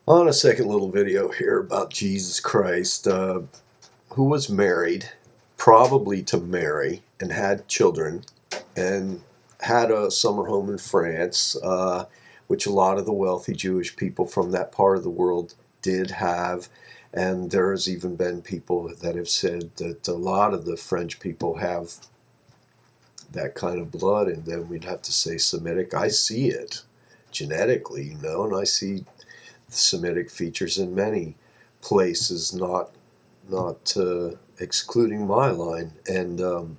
On a second little video here about Jesus Christ, who was married, probably to Mary, and had children, and had a summer home in France, which a lot of the wealthy Jewish people from that part of the world did have. And there's even been people that have said that a lot of the French people have that kind of blood, and then we'd have to say Semitic. I see it genetically, and I see Semitic features in many places, not excluding my line. And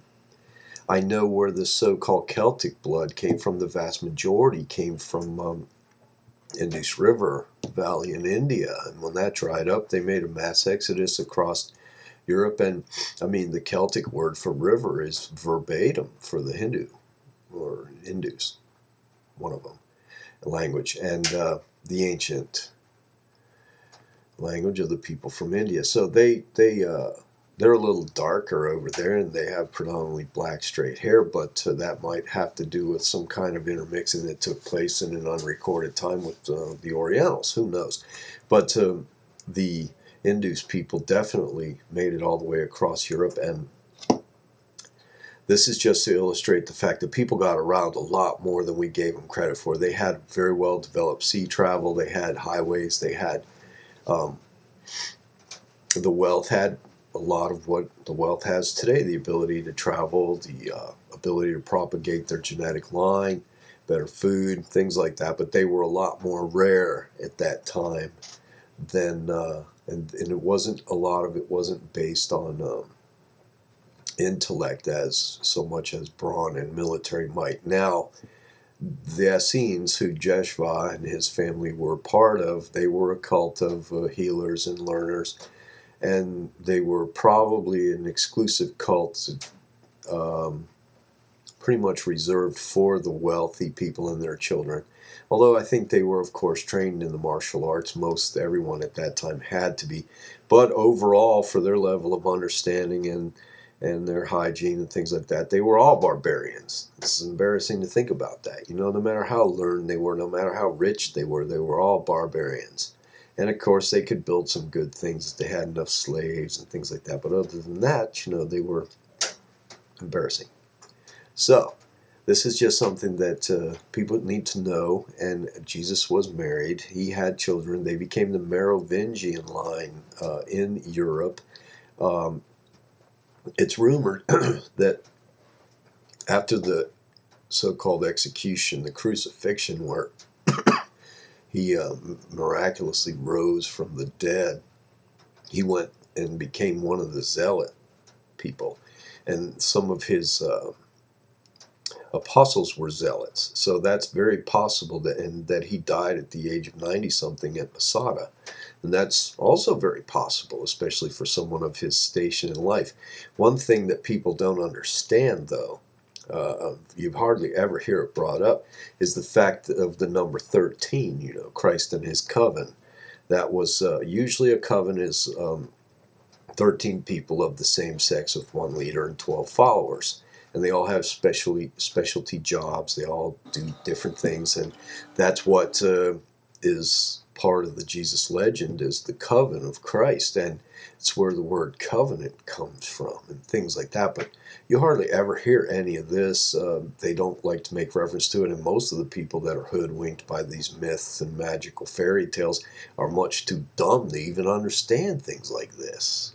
I know where the so-called Celtic blood came from. The vast majority came from Indus River Valley in India, and when that dried up, they made a mass exodus across Europe. And I mean, the Celtic word for river is verbatim for the Hindu or Hindus, one of them, language, and the ancient language of the people from India. So they're a little darker over there, and they have predominantly black straight hair, but that might have to do with some kind of intermixing that took place in an unrecorded time with the Orientals. Who knows? But the Indus people definitely made it all the way across Europe, and this is just to illustrate the fact that people got around a lot more than we gave them credit for. They had very well developed sea travel, they had highways, they had the wealth, had a lot of what the wealth has today, the ability to travel, the ability to propagate their genetic line, better food, things like that. But they were a lot more rare at that time than, and it wasn't, a lot of it wasn't based on intellect as so much as brawn and military might. Now, the Essenes, who Jeshua and his family were part of, they were a cult of healers and learners, and they were probably an exclusive cult, pretty much reserved for the wealthy people and their children. Although I think they were, of course, trained in the martial arts. Most everyone at that time had to be. But overall, for their level of understanding and their hygiene and things like that, they were all barbarians. It's embarrassing to think about that. No matter how learned they were, no matter how rich they were all barbarians. And of course, they could build some good things. They had enough slaves and things like that. But other than that, they were embarrassing. So, this is just something that people need to know. And Jesus was married. He had children. They became the Merovingian line in Europe. It's rumored that after the so-called execution, the crucifixion, where he miraculously rose from the dead, he went and became one of the zealot people. And some of his apostles were zealots. So that's very possible that he died at the age of 90-something at Masada. And that's also very possible, especially for someone of his station in life. One thing that people don't understand, though, you hardly ever hear it brought up, is the fact of the number 13, Christ and his coven. That was usually a coven is 13 people of the same sex with one leader and 12 followers. And they all have specialty jobs. They all do different things. And that's what is part of the Jesus legend, is the Coven of Christ. And it's where the word covenant comes from and things like that. But you hardly ever hear any of this. They don't like to make reference to it. And most of the people that are hoodwinked by these myths and magical fairy tales are much too dumb to even understand things like this.